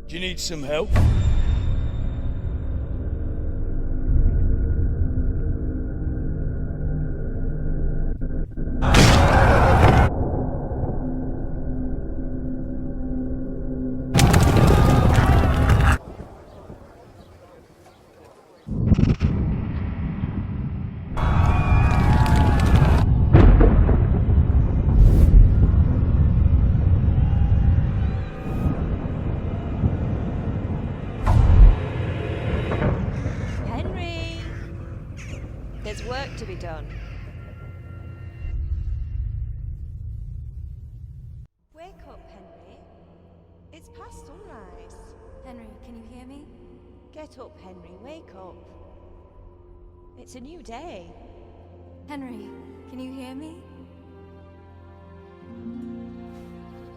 Do you need some help? There's work to be done. Wake up, Henry. It's past sunrise. Henry, can you hear me? Get up, Henry. Wake up. It's a new day. Henry, can you hear me?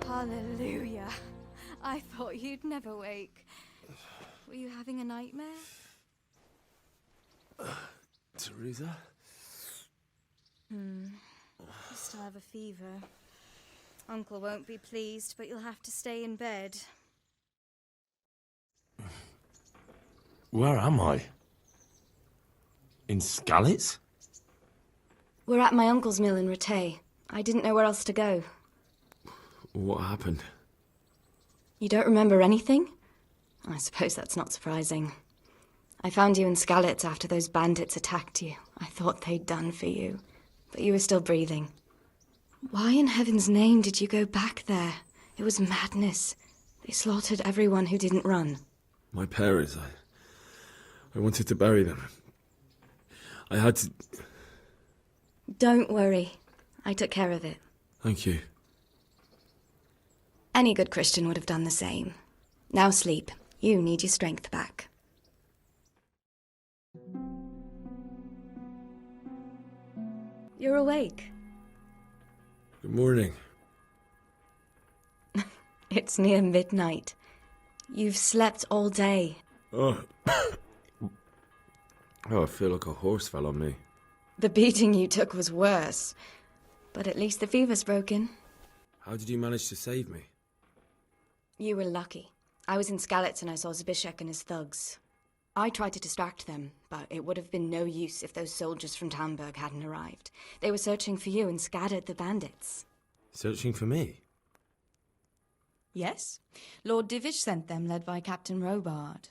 Hallelujah. I thought you'd never wake. Were you having a nightmare? Teresa? You still have a fever. Uncle won't be pleased, but you'll have to stay in bed. Where am I? In Skalitz? We're at my uncle's mill in Rattay. I didn't know where else to go. What happened? You don't remember anything? I suppose that's not surprising. I found you in Skalitz after those bandits attacked you. I thought they'd done for you, but you were still breathing. Why in heaven's name did you go back there? It was madness. They slaughtered everyone who didn't run. My parents, I wanted to bury them. I had to... Don't worry. I took care of it. Thank you. Any good Christian would have done the same. Now sleep. You need your strength back. You're awake. Good morning. It's near midnight. You've slept all day. Oh. I feel like a horse fell on me. The beating you took was worse. But at least the fever's broken. How did you manage to save me? You were lucky. I was in Skalitz and I saw Zbyszek and his thugs. I tried to distract them, but it would have been no use if those soldiers from Tamburg hadn't arrived. They were searching for you and scattered the bandits. Searching for me? Yes. Lord Divish sent them, led by Captain Robard.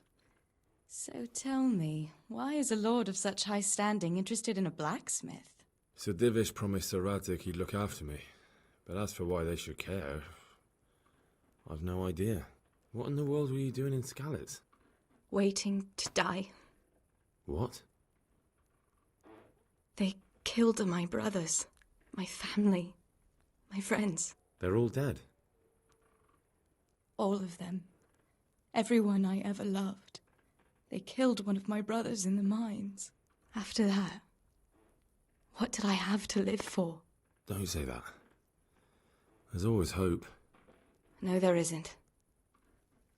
So tell me, why is a lord of such high standing interested in a blacksmith? Sir Divish promised Sir Radzik he'd look after me. But as for why they should care, I've no idea. What in the world were you doing in Skalitz? Waiting to die. What? They killed my brothers, my family, my friends. They're all dead. All of them. Everyone I ever loved. They killed one of my brothers in the mines. After that, what did I have to live for? Don't say that. There's always hope. No, there isn't.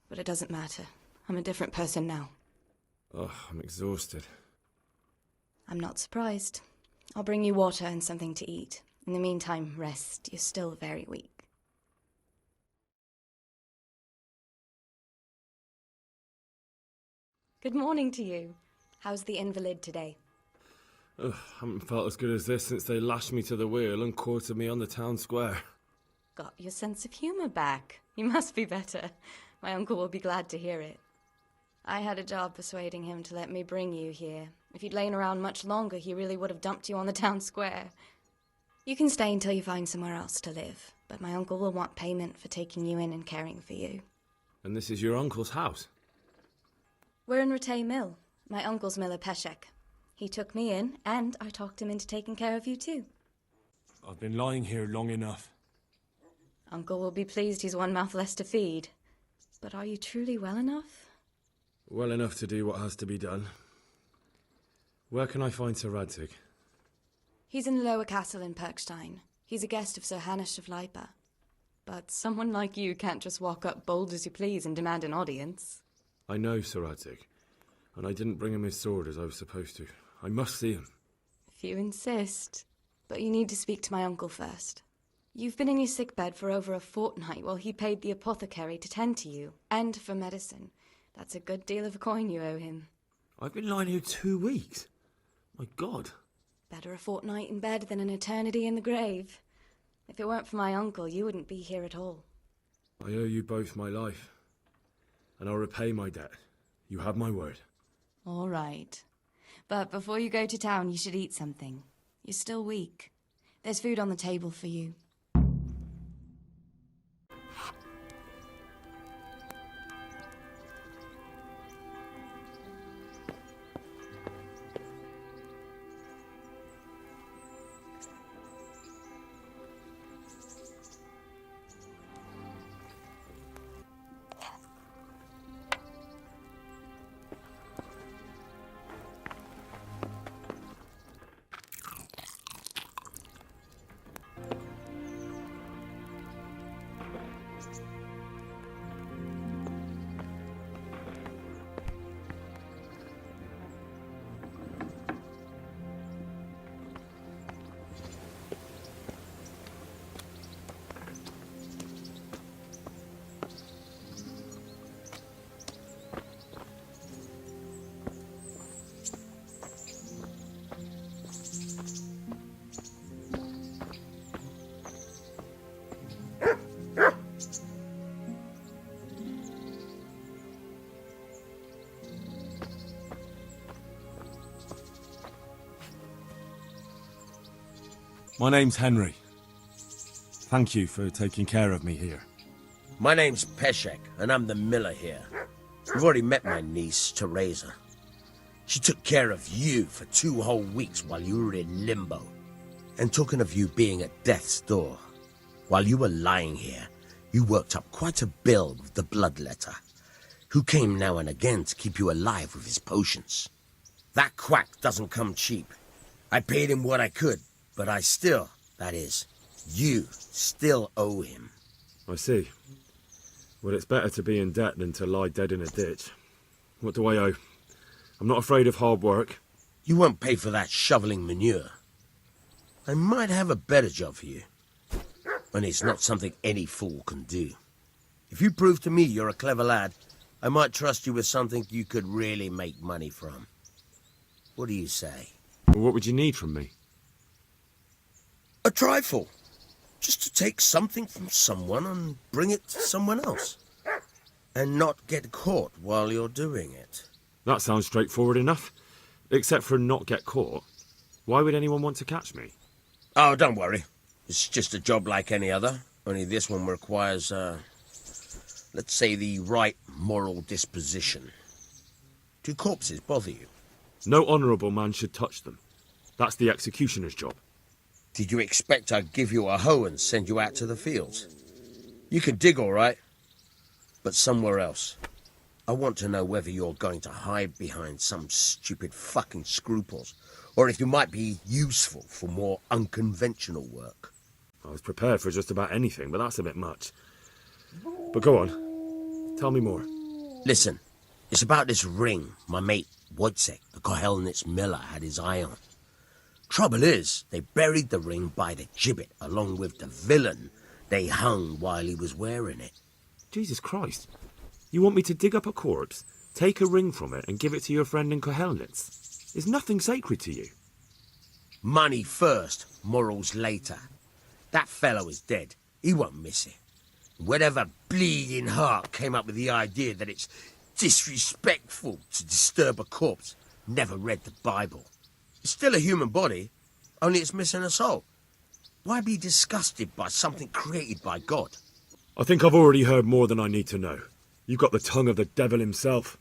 But it doesn't matter. I'm a different person now. Oh, I'm exhausted. I'm not surprised. I'll bring you water and something to eat. In the meantime, rest. You're still very weak. Good morning to you. How's the invalid today? Ugh, haven't felt as good as this since they lashed me to the wheel and quartered me on the town square. Got your sense of humour back. You must be better. My uncle will be glad to hear it. I had a job persuading him to let me bring you here. If you'd lain around much longer, he really would have dumped you on the town square. You can stay until you find somewhere else to live, but my uncle will want payment for taking you in and caring for you. And this is your uncle's house? We're in Rattay Mill, my uncle's mill at Peshek. He took me in, and I talked him into taking care of you too. I've been lying here long enough. Uncle will be pleased he's one mouth less to feed. But are you truly well enough? Well enough to do what has to be done. Where can I find Sir Radzik? He's in the lower castle in Perkstein. He's a guest of Sir Hanush of Leipa. But someone like you can't just walk up bold as you please and demand an audience. I know Sir Radzik, and I didn't bring him his sword as I was supposed to. I must see him. If you insist. But you need to speak to my uncle first. You've been in your sickbed for over a fortnight while he paid the apothecary to tend to you, and for medicine. That's a good deal of coin you owe him. I've been lying here 2 weeks. My God. Better a fortnight in bed than an eternity in the grave. If it weren't for my uncle, you wouldn't be here at all. I owe you both my life. And I'll repay my debt. You have my word. All right. But before you go to town, you should eat something. You're still weak. There's food on the table for you. My name's Henry. Thank you for taking care of me here. My name's Peshek, and I'm the miller here. You've already met my niece, Teresa. She took care of you for 2 whole weeks while you were in limbo. And talking of you being at death's door, while you were lying here, you worked up quite a bill with the bloodletter, who came now and again to keep you alive with his potions. That quack doesn't come cheap. I paid him what I could, but I still, that is, you still owe him. I see. Well, it's better to be in debt than to lie dead in a ditch. What do I owe? I'm not afraid of hard work. You won't pay for that shoveling manure. I might have a better job for you. And it's not something any fool can do. If you prove to me you're a clever lad, I might trust you with something you could really make money from. What do you say? Well, what would you need from me? A trifle. Just to take something from someone and bring it to someone else. And not get caught while you're doing it. That sounds straightforward enough. Except for not get caught. Why would anyone want to catch me? Oh, don't worry. It's just a job like any other. Only this one requires, let's say, the right moral disposition. Do corpses bother you? No honourable man should touch them. That's the executioner's job. Did you expect I'd give you a hoe and send you out to the fields? You can dig all right, but somewhere else. I want to know whether you're going to hide behind some stupid fucking scruples, or if you might be useful for more unconventional work. I was prepared for just about anything, but that's a bit much. But go on. Tell me more. Listen, it's about this ring my mate Wojciech, the Kohelnitz miller, had his eye on. Trouble is, they buried the ring by the gibbet along with the villain they hung while he was wearing it. Jesus Christ. You want me to dig up a corpse, take a ring from it, and give it to your friend in Kohelnitz? Is nothing sacred to you? Money first, morals later. That fellow is dead. He won't miss it. Whatever bleeding heart came up with the idea that it's disrespectful to disturb a corpse never read the Bible. It's still a human body, only it's missing a soul. Why be disgusted by something created by God? I think I've already heard more than I need to know. You've got the tongue of the devil himself.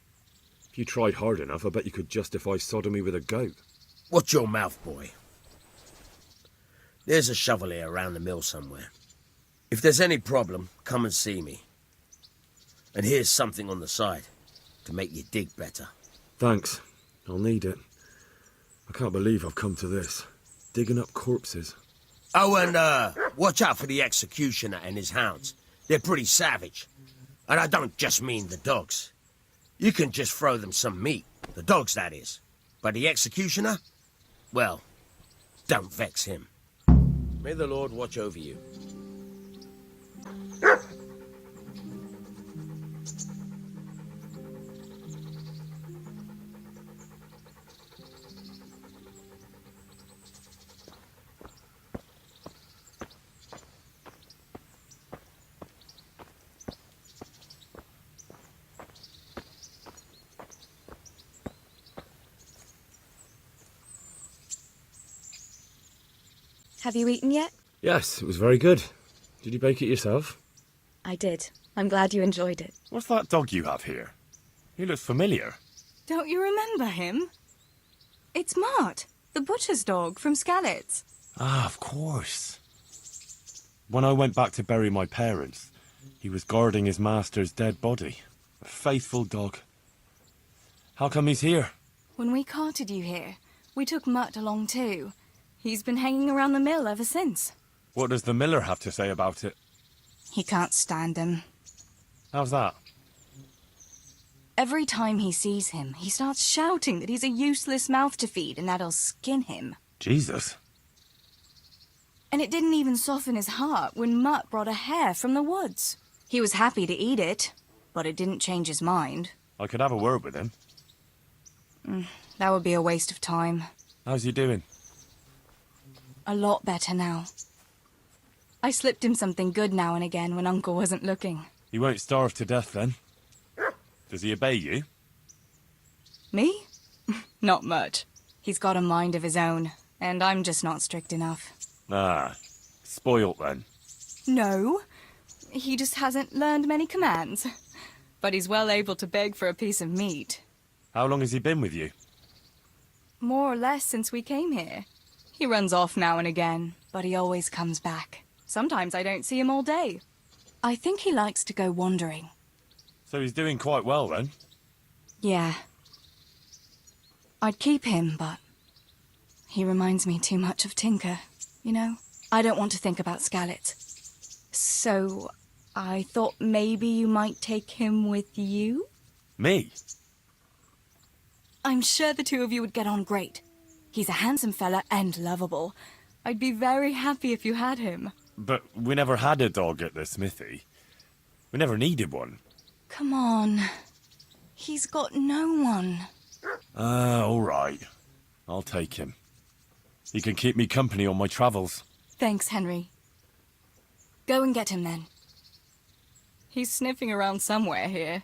If you tried hard enough, I bet you could justify sodomy with a goat. Watch your mouth, boy. There's a shovel here around the mill somewhere. If there's any problem, come and see me. And here's something on the side to make you dig better. Thanks. I'll need it. I can't believe I've come to this. Digging up corpses. Oh, and watch out for the executioner and his hounds. They're pretty savage. And I don't just mean the dogs. You can just throw them some meat. The dogs, that is. But the executioner? Well, don't vex him. May the Lord watch over you. Have you eaten yet? Yes, it was very good. Did you bake it yourself? I did. I'm glad you enjoyed it. What's that dog you have here? He looks familiar. Don't you remember him? It's Mart, the butcher's dog from Skalitz. Ah, of course. When I went back to bury my parents, he was guarding his master's dead body. A faithful dog. How come he's here? When we carted you here, we took Mutt along too. He's been hanging around the mill ever since. What does the miller have to say about it? He can't stand him. How's that? Every time he sees him, he starts shouting that he's a useless mouth to feed and that'll skin him. Jesus. And it didn't even soften his heart when Mutt brought a hare from the woods. He was happy to eat it, but it didn't change his mind. I could have a word with him. That would be a waste of time. How's he doing? A lot better now. I slipped him something good now and again when Uncle wasn't looking. He won't starve to death then. Does he obey you? Me? Not much. He's got a mind of his own, and I'm just not strict enough. Ah, spoilt then. No, he just hasn't learned many commands. But he's well able to beg for a piece of meat. How long has he been with you? More or less since we came here. He runs off now and again, but he always comes back. Sometimes I don't see him all day. I think he likes to go wandering. So he's doing quite well then? Yeah. I'd keep him, but he reminds me too much of Tinker, you know? I don't want to think about Skalitz. So I thought maybe you might take him with you? Me? I'm sure the two of you would get on great. He's a handsome fella and lovable. I'd be very happy if you had him. But we never had a dog at the smithy. We never needed one. Come on. He's got no one. All right. I'll take him. He can keep me company on my travels. Thanks, Henry. Go and get him then. He's sniffing around somewhere here.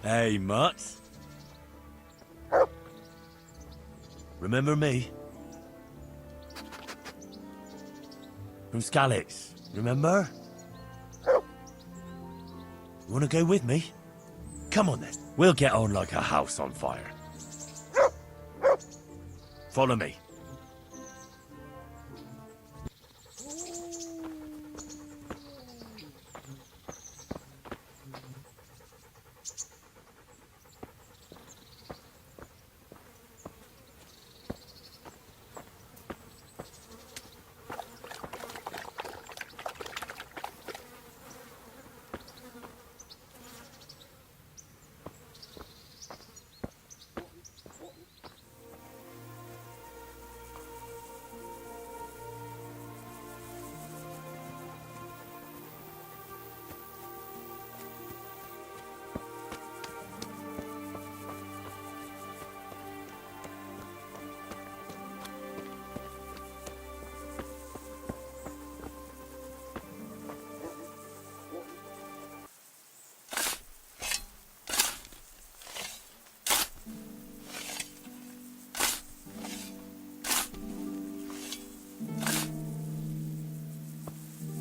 Hey, Mutt. Remember me? From Skalitz, remember? You want to go with me? Come on then. We'll get on like a house on fire. Follow me.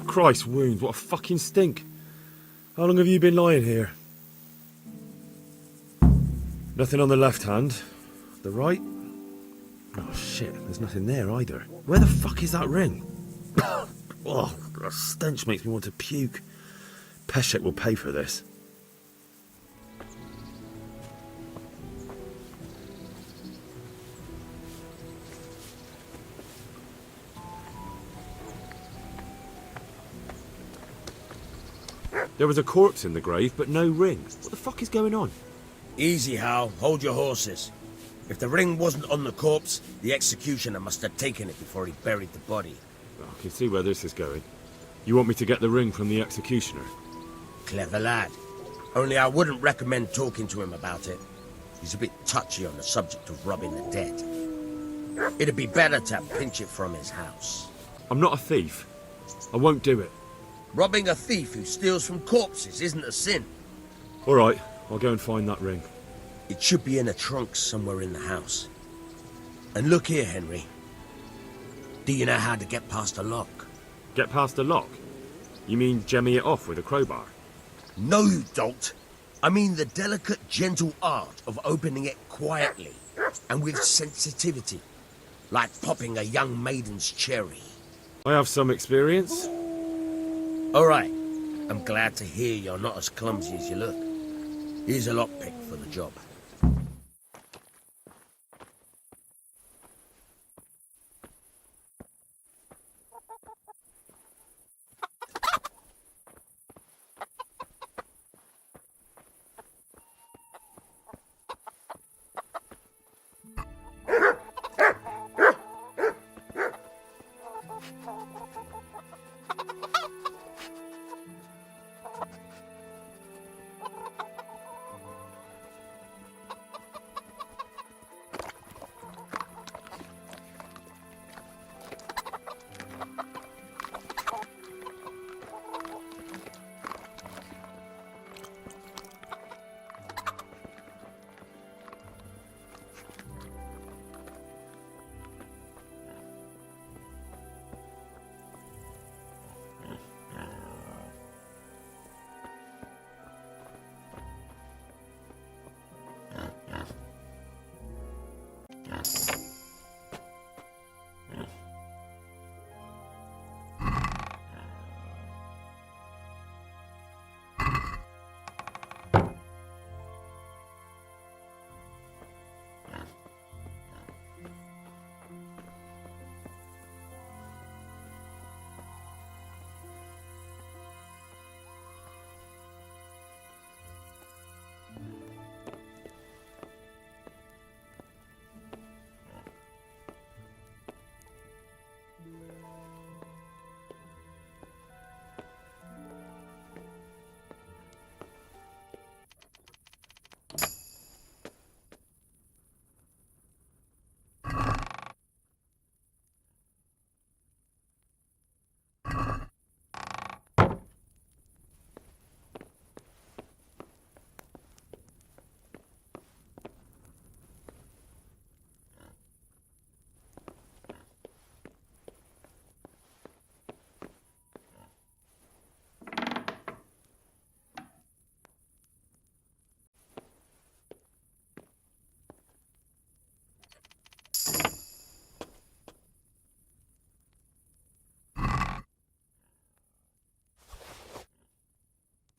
Christ wounds, what a fucking stink. How long have you been lying here? Nothing on the left hand. The right? Oh shit, there's nothing there either. Where the fuck is that ring? Oh, that stench makes me want to puke. Peshek will pay for this. There was a corpse in the grave, but no ring. What the fuck is going on? Easy, Hal. Hold your horses. If the ring wasn't on the corpse, the executioner must have taken it before he buried the body. I can see where this is going. You want me to get the ring from the executioner? Clever lad. Only I wouldn't recommend talking to him about it. He's a bit touchy on the subject of robbing the dead. It'd be better to pinch it from his house. I'm not a thief. I won't do it. Robbing a thief who steals from corpses isn't a sin. All right, I'll go and find that ring. It should be in a trunk somewhere in the house. And look here, Henry. Do you know how to get past a lock? Get past the lock? You mean jemmy it off with a crowbar? No, you don't. I mean the delicate, gentle art of opening it quietly and with sensitivity, like popping a young maiden's cherry. I have some experience. All right. I'm glad to hear you're not as clumsy as you look. Here's a lockpick for the job.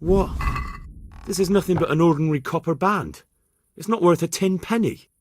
What? This is nothing but an ordinary copper band. It's not worth a 10 penny.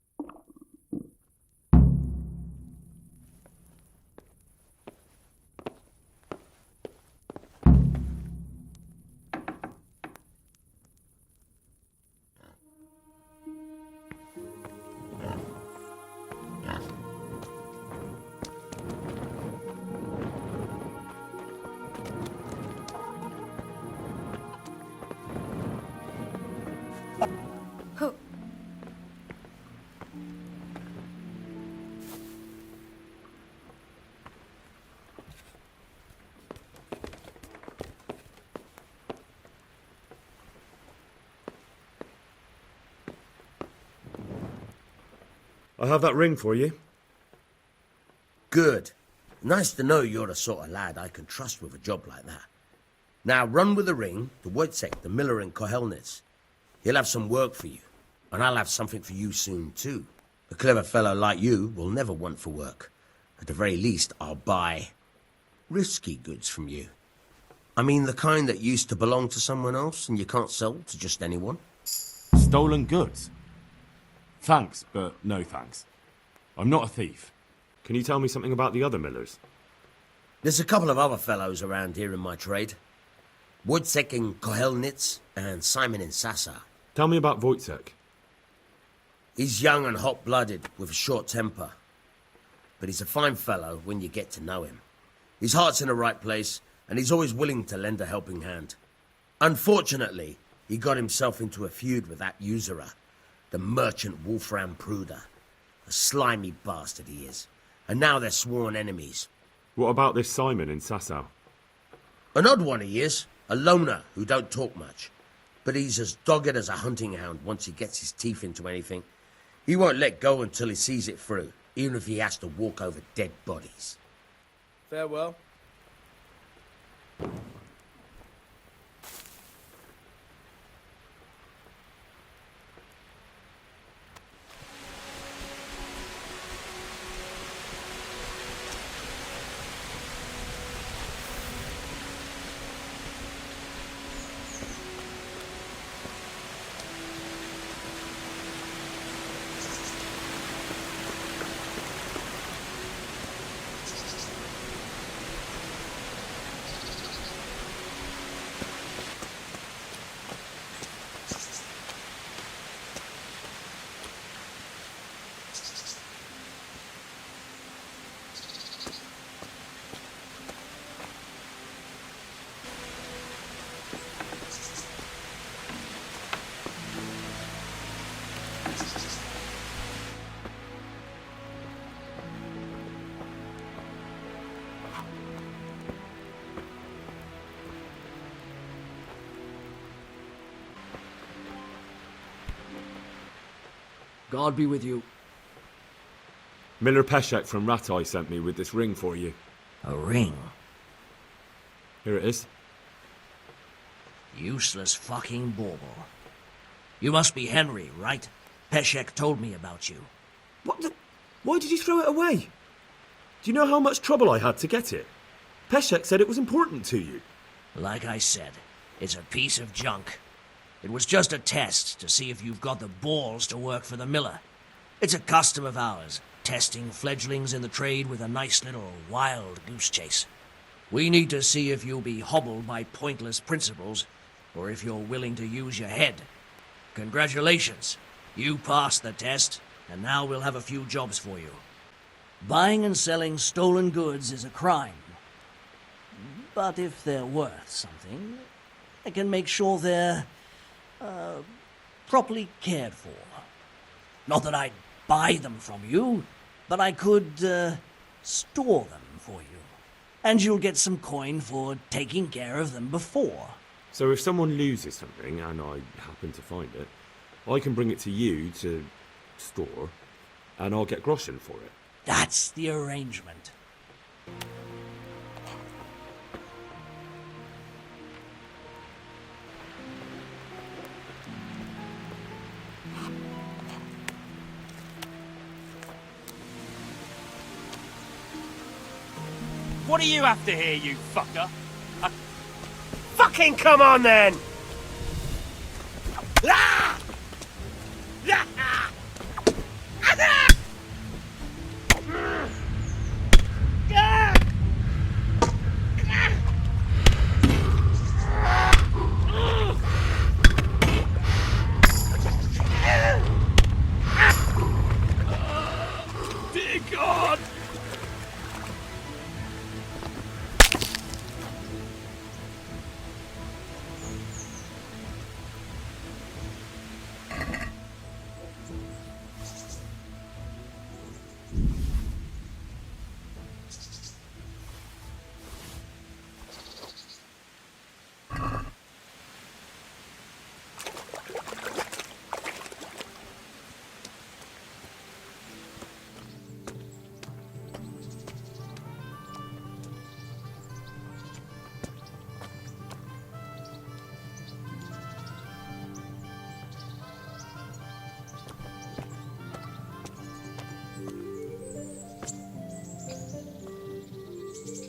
I have that ring for you. Good. Nice to know you're the sort of lad I can trust with a job like that. Now run with the ring to Wojciech, the miller in Kohelnitz. He'll have some work for you, and I'll have something for you soon too. A clever fellow like you will never want for work. At the very least, I'll buy risky goods from you. I mean the kind that used to belong to someone else and you can't sell to just anyone. Stolen goods? Thanks, but no thanks. I'm not a thief. Can you tell me something about the other millers? There's a couple of other fellows around here in my trade. Wojciech in Kohelnitz and Simon in Sassa. Tell me about Wojciech. He's young and hot-blooded, with a short temper. But he's a fine fellow when you get to know him. His heart's in the right place, and he's always willing to lend a helping hand. Unfortunately, he got himself into a feud with that usurer, the merchant Wolfram Pruder. A slimy bastard he is. And now they're sworn enemies. What about this Simon in Sasau? An odd one he is. A loner who don't talk much. But he's as dogged as a hunting hound once he gets his teeth into anything. He won't let go until he sees it through, even if he has to walk over dead bodies. Farewell. God be with you. Miller Peshek from Ratai sent me with this ring for you. A ring? Here it is. Useless fucking bauble. You must be Henry, right? Peshek told me about you. What the... Why did you throw it away? Do you know how much trouble I had to get it? Peshek said it was important to you. Like I said, it's a piece of junk. It was just a test to see if you've got the balls to work for the miller. It's a custom of ours, testing fledglings in the trade with a nice little wild goose chase. We need to see if you'll be hobbled by pointless principles, or if you're willing to use your head. Congratulations. You passed the test, and now we'll have a few jobs for you. Buying and selling stolen goods is a crime. But if they're worth something, I can make sure they're properly cared for. Not that I'd buy them from you, but I could store them for you. And you'll get some coin for taking care of them before. So if someone loses something, and I happen to find it, I can bring it to you to store, and I'll get groschen for it. That's the arrangement. What do you have to hear, you fucker? Fucking come on then! Ah! Ah! Ah! Ah! Dear God!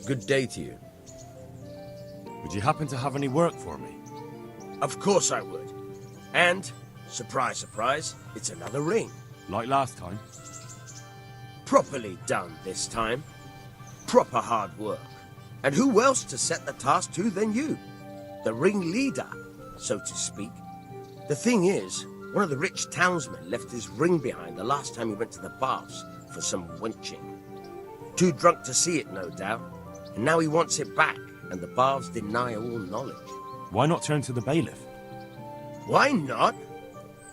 Good day to you. Would you happen to have any work for me? Of course I would. And, surprise, surprise, it's another ring. Like last time? Properly done this time. Proper hard work. And who else to set the task to than you? The ringleader, so to speak. The thing is, one of the rich townsmen left his ring behind the last time he went to the baths for some wenching. Too drunk to see it, no doubt. And now he wants it back, and the baths deny all knowledge. Why not turn to the bailiff? Why not?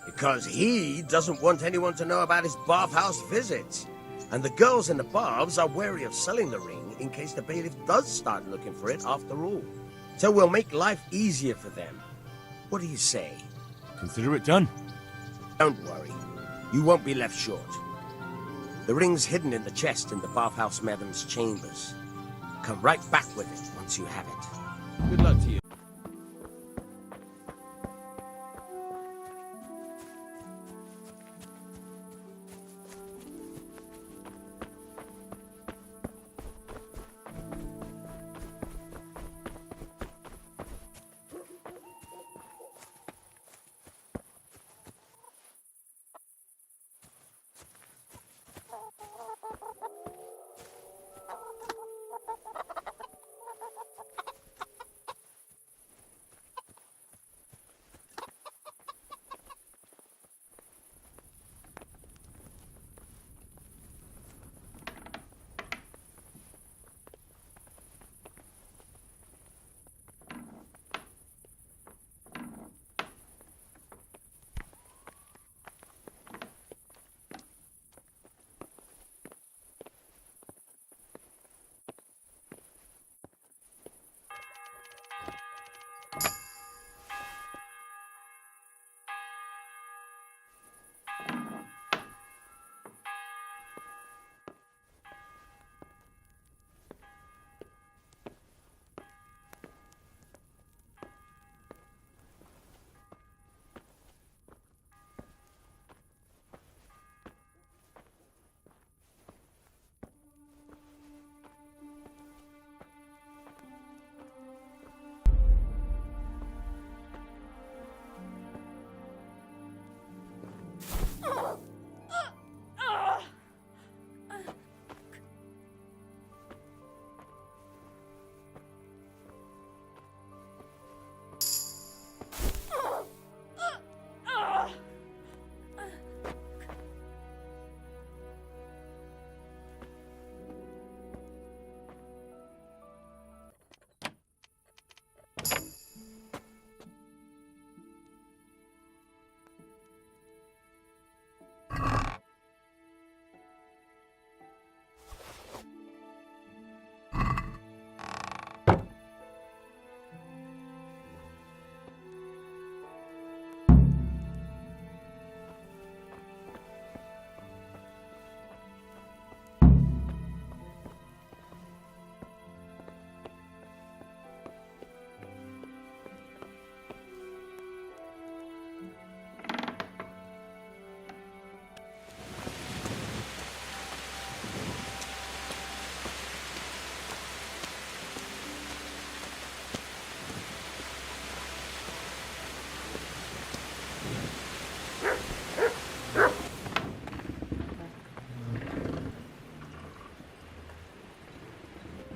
Because he doesn't want anyone to know about his bathhouse visits. And the girls in the baths are wary of selling the ring in case the bailiff does start looking for it after all. So we'll make life easier for them. What do you say? Consider it done. Don't worry. You won't be left short. The ring's hidden in the chest in the bathhouse madam's chambers. Come right back with it once you have it. Good luck to you.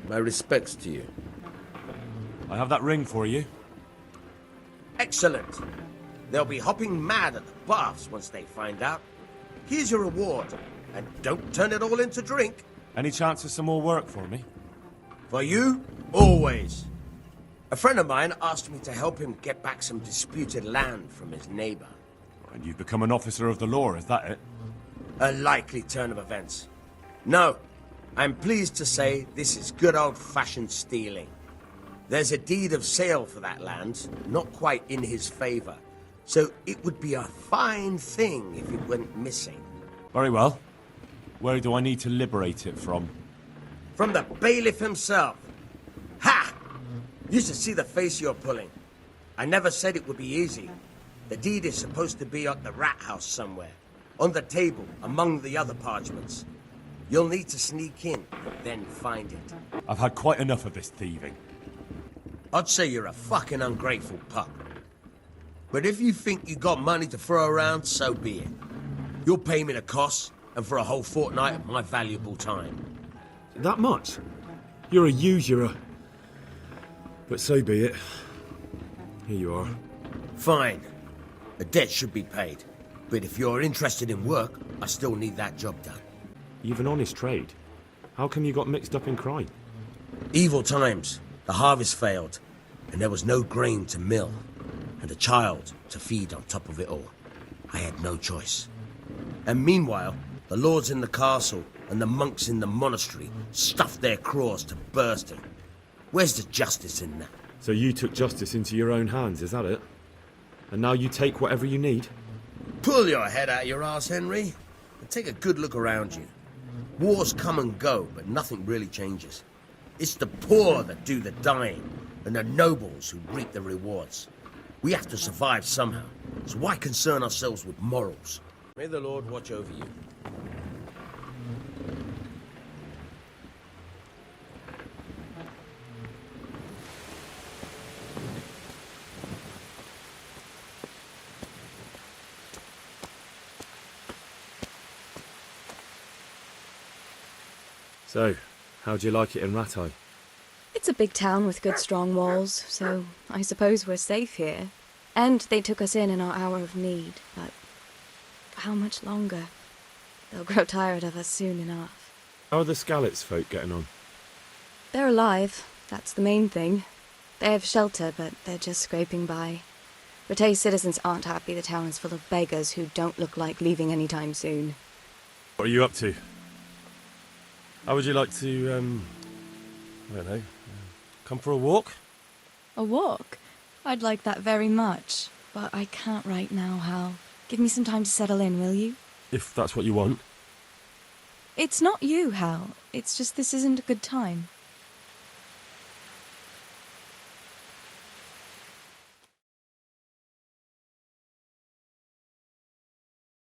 My respects to you. I have that ring for you. Excellent. They'll be hopping mad at the baths once they find out. Here's your reward, and don't turn it all into drink. Any chance of some more work for me? For you, always. A friend of mine asked me to help him get back some disputed land from his neighbor. And you've become an officer of the law, is that it? A likely turn of events. No, I'm pleased to say this is good old-fashioned stealing. There's a deed of sale for that land, not quite in his favor. So it would be a fine thing if it went missing. Very well. Where do I need to liberate it from? From the bailiff himself. Ha! You should see the face you're pulling. I never said it would be easy. The deed is supposed to be at the rat house somewhere. On the table, among the other parchments. You'll need to sneak in, then find it. I've had quite enough of this thieving. I'd say you're a fucking ungrateful pup. But if you think you got money to throw around, so be it. You'll pay me the costs, and for a whole fortnight of my valuable time. That much? You're a usurer. But so be it. Here you are. Fine. The debt should be paid. But if you're interested in work, I still need that job done. You've an honest trade. How come you got mixed up in crime? Evil times. The harvest failed, and there was no grain to mill, and a child to feed on top of it all. I had no choice. And meanwhile, the lords in the castle and the monks in the monastery stuffed their craws to bursting. Where's the justice in that? So you took justice into your own hands, is that it? And now you take whatever you need? Pull your head out your ass, Henry, and take a good look around you. Wars come and go, but nothing really changes. It's the poor that do the dying, and the nobles who reap the rewards. We have to survive somehow, so why concern ourselves with morals? May the Lord watch over you. So, how'd you like it in Rattay? It's a big town with good strong walls, so I suppose we're safe here. And they took us in our hour of need, but how much longer? They'll grow tired of us soon enough. How are the Skalitz folk getting on? They're alive, that's the main thing. They have shelter, but they're just scraping by. Rattay's citizens aren't happy the town is full of beggars who don't look like leaving anytime soon. What are you up to? How would you like to, I don't know, come for a walk? A walk? I'd like that very much, but I can't right now, Hal. Give me some time to settle in, will you? If that's what you want. It's not you, Hal. It's just this isn't a good time.